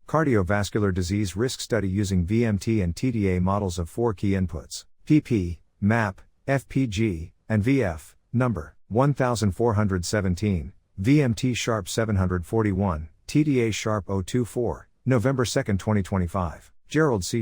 Cardiovascular Disease Risk Study using VMT and TDA models of 4 key inputs, PP, MAP, FPG, and VF, number 1417, VMT sharp 741, TDA sharp 024, November 2, 2025. Gerald C.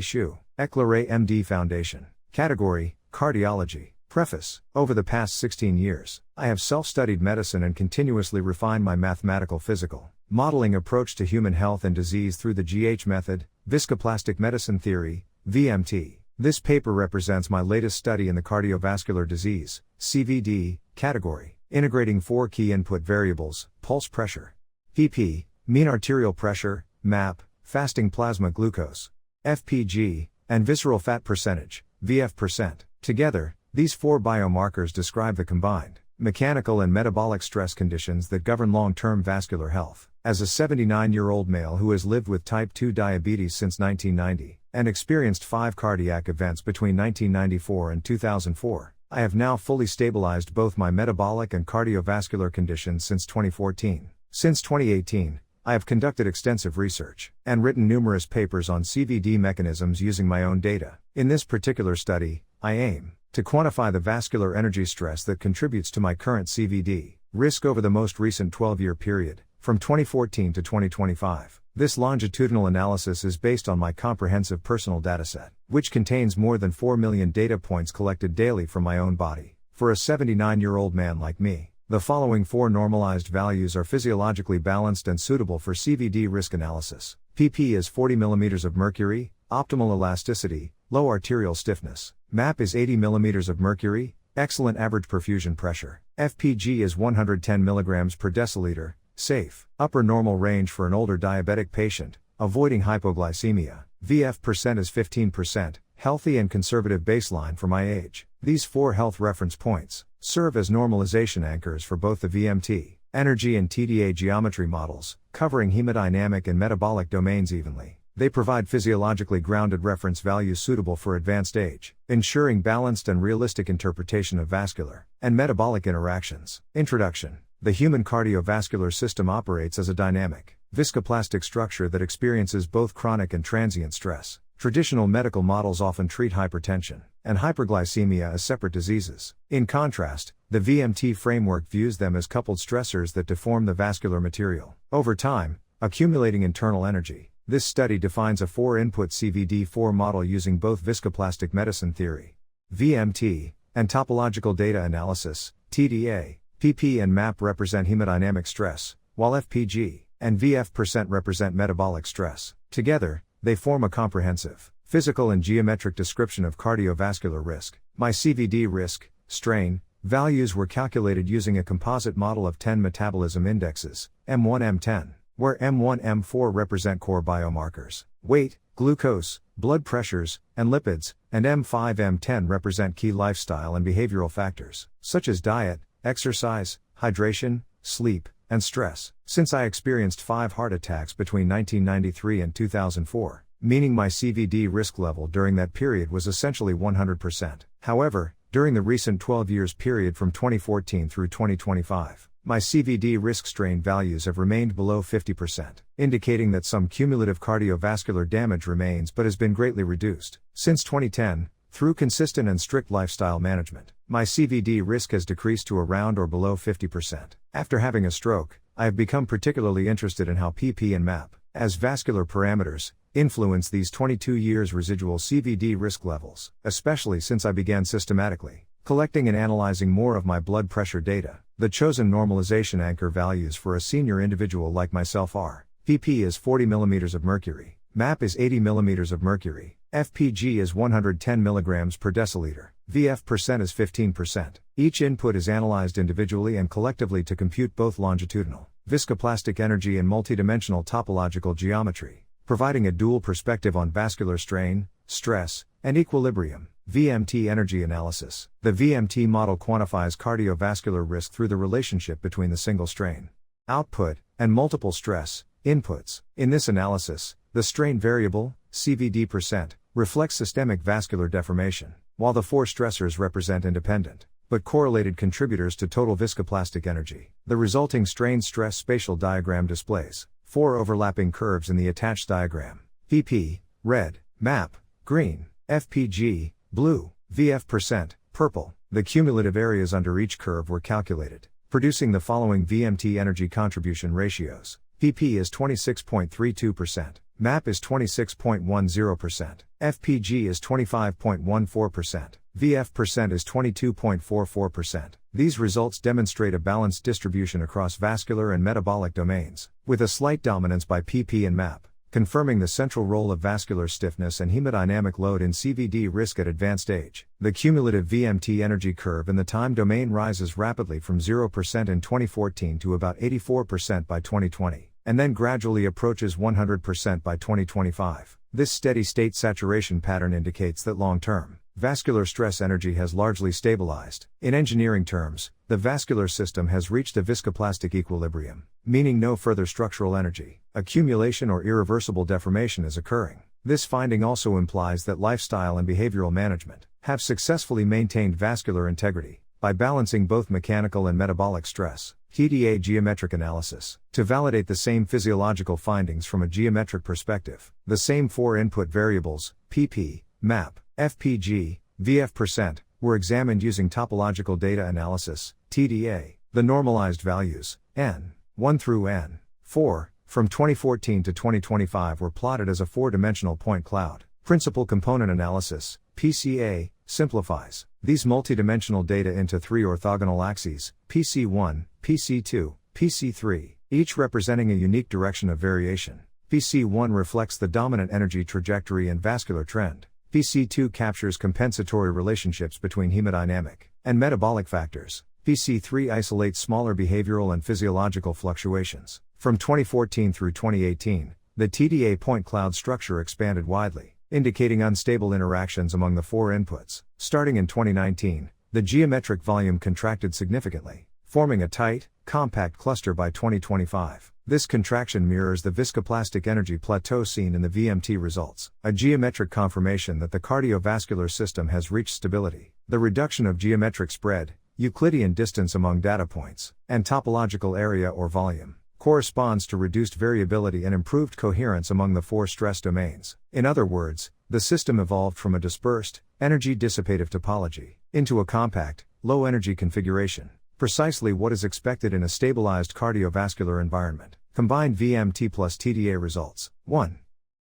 EclaireMD Foundation. Category, Cardiology. Preface. Over the past 16 years, I have self-studied medicine and continuously refined my mathematical physical modeling approach to human health and disease through the GH method, Viscoplastic Medicine Theory, VMT. This paper represents my latest study in the cardiovascular disease, CVD, category, integrating 4 key input variables: pulse pressure, PP, mean arterial pressure, MAP, fasting plasma glucose, FPG, and visceral fat percentage, VF%. Together, these 4 biomarkers describe the combined mechanical and metabolic stress conditions that govern long-term vascular health. As a 79-year-old male who has lived with type 2 diabetes since 1990, and experienced 5 cardiac events between 1994 and 2004, I have now fully stabilized both my metabolic and cardiovascular conditions since 2014. Since 2018, I have conducted extensive research and written numerous papers on CVD mechanisms using my own data. In this particular study, I aim to quantify the vascular energy stress that contributes to my current CVD risk over the most recent 12-year period, from 2014 to 2025. This longitudinal analysis is based on my comprehensive personal dataset, which contains more than 4 million data points collected daily from my own body. For a 79-year-old man like me, the following 4 normalized values are physiologically balanced and suitable for CVD risk analysis. PP is 40 mm of mercury, optimal elasticity, low arterial stiffness. MAP is 80 mm of mercury, excellent average perfusion pressure. FPG is 110 mg per deciliter, safe, upper normal range for an older diabetic patient, avoiding hypoglycemia. VF% is 15%, healthy and conservative baseline for my age. These 4 health reference points serve as normalization anchors for both the VMT, energy and TDA geometry models, covering hemodynamic and metabolic domains evenly. They provide physiologically grounded reference values suitable for advanced age, ensuring balanced and realistic interpretation of vascular and metabolic interactions. Introduction. The human cardiovascular system operates as a dynamic, viscoplastic structure that experiences both chronic and transient stress. Traditional medical models often treat hypertension and hyperglycemia as separate diseases. In contrast, the VMT framework views them as coupled stressors that deform the vascular material over time, accumulating internal energy. This study defines a 4-input CVD4 model using both viscoplastic medicine theory, VMT, and topological data analysis, TDA. PP and MAP represent hemodynamic stress, while FPG and VF% represent metabolic stress. Together, they form a comprehensive, physical and geometric description of cardiovascular risk. My CVD risk, strain, values were calculated using a composite model of 10 metabolism indexes, M1 M10, where M1 M4 represent core biomarkers, weight, glucose, blood pressures, and lipids, and M5 M10 represent key lifestyle and behavioral factors, such as diet, exercise, hydration, sleep, and stress. Since I experienced 5 heart attacks between 1993 and 2004, meaning my CVD risk level during that period was essentially 100%. However, during the recent 12 years period from 2014 through 2025, my CVD risk strain values have remained below 50%, indicating that some cumulative cardiovascular damage remains but has been greatly reduced. Since 2010, through consistent and strict lifestyle management, my CVD risk has decreased to around or below 50%. After having a stroke, I have become particularly interested in how PP and MAP, as vascular parameters, influence these 22 years residual CVD risk levels, especially since I began systematically collecting and analyzing more of my blood pressure data. The chosen normalization anchor values for a senior individual like myself are: PP is 40 mm of mercury, MAP is 80 mm of mercury, FPG is 110 mg per deciliter, VF% is 15%. Each input is analyzed individually and collectively to compute both longitudinal, viscoplastic energy and multidimensional topological geometry, providing a dual perspective on vascular strain, stress, and equilibrium. VMT energy analysis. The VMT model quantifies cardiovascular risk through the relationship between the single strain output and multiple stress inputs. In this analysis, the strain variable, CVD%, reflects systemic vascular deformation, while the 4 stressors represent independent but correlated contributors to total viscoplastic energy. The resulting strain stress spatial diagram displays 4 overlapping curves in the attached diagram. PP, red, MAP, green, FPG, blue, VF%, purple. The cumulative areas under each curve were calculated, producing the following VMT energy contribution ratios. PP is 26.32%, MAP is 26.10%, FPG is 25.14%, VF% is 22.44%. These results demonstrate a balanced distribution across vascular and metabolic domains, with a slight dominance by PP and MAP, confirming the central role of vascular stiffness and hemodynamic load in CVD risk at advanced age. The cumulative VMT energy curve in the time domain rises rapidly from 0% in 2014 to about 84% by 2020, and then gradually approaches 100% by 2025. This steady state saturation pattern indicates that long-term vascular stress energy has largely stabilized. In engineering terms, the vascular system has reached a viscoplastic equilibrium, meaning no further structural energy accumulation or irreversible deformation is occurring. This finding also implies that lifestyle and behavioral management have successfully maintained vascular integrity by balancing both mechanical and metabolic stress. TDA geometric analysis. To validate the same physiological findings from a geometric perspective, the same 4 input variables, PP, MAP, FPG, VF%, were examined using topological data analysis, TDA. The normalized values, N1 through N4, from 2014 to 2025 were plotted as a 4-dimensional point cloud. Principal component analysis, PCA, simplifies these multidimensional data into 3 orthogonal axes, PC1, PC2, PC3, each representing a unique direction of variation. PC1 reflects the dominant energy trajectory and vascular trend. PC2 captures compensatory relationships between hemodynamic and metabolic factors. PC3 isolates smaller behavioral and physiological fluctuations. From 2014 through 2018, the TDA point cloud structure expanded widely, indicating unstable interactions among the 4 inputs. Starting in 2019, the geometric volume contracted significantly, forming a tight, compact cluster by 2025. This contraction mirrors the viscoplastic energy plateau seen in the VMT results, a geometric confirmation that the cardiovascular system has reached stability. The reduction of geometric spread, Euclidean distance among data points, and topological area or volume corresponds to reduced variability and improved coherence among the 4 stress domains. In other words, the system evolved from a dispersed, energy-dissipative topology into a compact, low-energy configuration, precisely what is expected in a stabilized cardiovascular environment. Combined VMT plus TDA results. 1.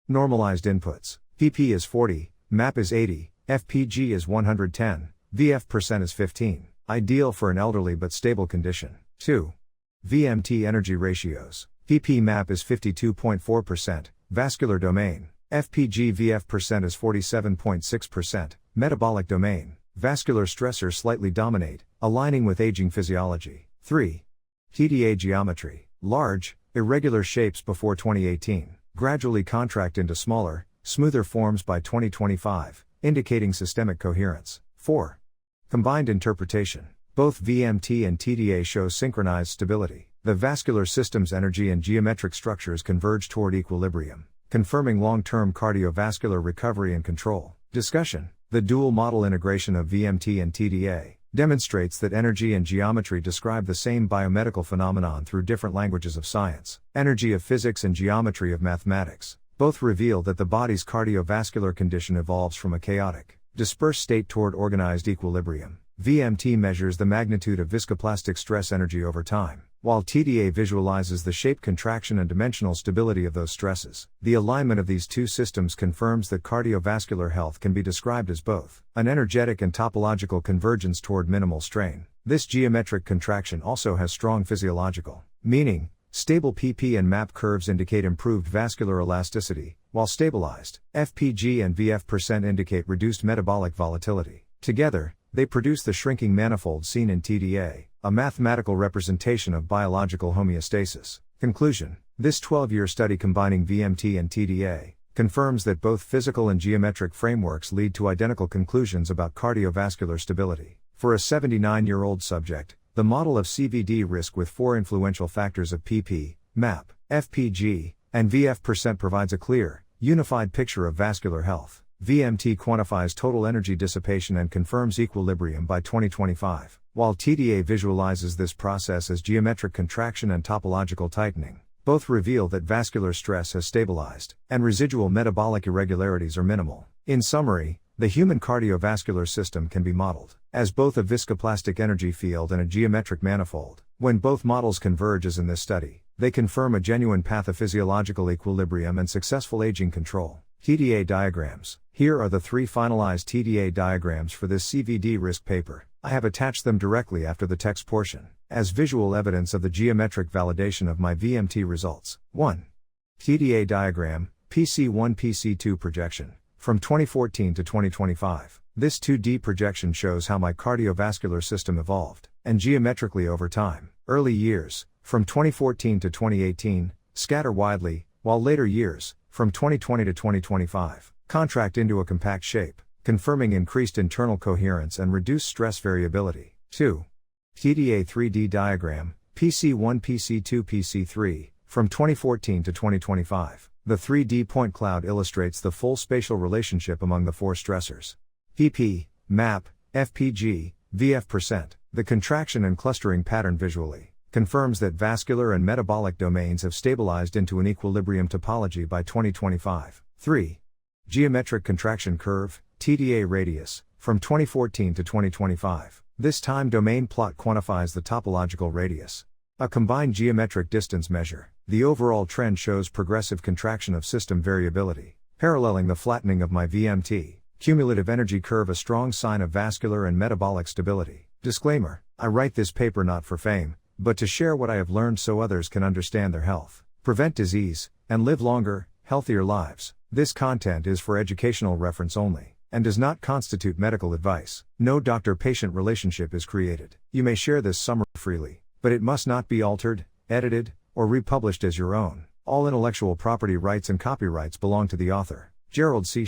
Normalized inputs. PP is 40, MAP is 80, FPG is 110, VF% is 15. Ideal for an elderly but stable condition. 2. VMT energy ratios. PP MAP is 52.4%, vascular domain. FPG VF% is 47.6%, metabolic domain. Vascular stressors slightly dominate, aligning with aging physiology. 3. TDA geometry. Large, irregular shapes before 2018, gradually contract into smaller, smoother forms by 2025, indicating systemic coherence. 4. Combined interpretation. Both VMT and TDA show synchronized stability. The vascular system's energy and geometric structures converge toward equilibrium, confirming long-term cardiovascular recovery and control. Discussion. The dual model integration of VMT and TDA demonstrates that energy and geometry describe the same biomedical phenomenon through different languages of science. Energy of physics and geometry of mathematics. Both reveal that the body's cardiovascular condition evolves from a chaotic, dispersed state toward organized equilibrium. VMT measures the magnitude of viscoplastic stress energy over time, while TDA visualizes the shape contraction and dimensional stability of those stresses. The alignment of these two systems confirms that cardiovascular health can be described as both an energetic and topological convergence toward minimal strain. This geometric contraction also has strong physiological meaning. Stable PP and MAP curves indicate improved vascular elasticity, while stabilized FPG and VF% indicate reduced metabolic volatility. Together, they produce the shrinking manifold seen in TDA, a mathematical representation of biological homeostasis. Conclusion. This 12-year study combining VMT and TDA confirms that both physical and geometric frameworks lead to identical conclusions about cardiovascular stability. For a 79-year-old subject, the model of CVD risk with 4 influential factors of PP, MAP, FPG, and VF% provides a clear, unified picture of vascular health. VMT quantifies total energy dissipation and confirms equilibrium by 2025, while TDA visualizes this process as geometric contraction and topological tightening. Both reveal that vascular stress has stabilized, and residual metabolic irregularities are minimal. In summary, the human cardiovascular system can be modeled as both a viscoplastic energy field and a geometric manifold. When both models converge as in this study, they confirm a genuine pathophysiological equilibrium and successful aging control. TDA diagrams. Here are the 3 finalized TDA diagrams for this CVD risk paper. I have attached them directly after the text portion, as visual evidence of the geometric validation of my VMT results. 1. TDA diagram, PC1 PC2 projection, from 2014 to 2025. This 2D projection shows how my cardiovascular system evolved, and geometrically over time. Early years, from 2014 to 2018, scatter widely, while later years, from 2020 to 2025, contract into a compact shape, confirming increased internal coherence and reduced stress variability. 2. TDA 3D diagram, PC1 PC2 PC3, from 2014 to 2025. The 3D point cloud illustrates the full spatial relationship among the 4 stressors. PP, MAP, FPG, VF%. The contraction and clustering pattern visually confirms that vascular and metabolic domains have stabilized into an equilibrium topology by 2025. 3. Geometric contraction curve, TDA radius, from 2014 to 2025. This time domain plot quantifies the topological radius. A combined geometric distance measure. The overall trend shows progressive contraction of system variability, paralleling the flattening of my VMT. Cumulative energy curve, a strong sign of vascular and metabolic stability. Disclaimer: I write this paper not for fame, but to share what I have learned so others can understand their health, prevent disease, and live longer, healthier lives. This content is for educational reference only, and does not constitute medical advice. No doctor-patient relationship is created. You may share this summary freely, but it must not be altered, edited, or republished as your own. All intellectual property rights and copyrights belong to the author. Gerald C.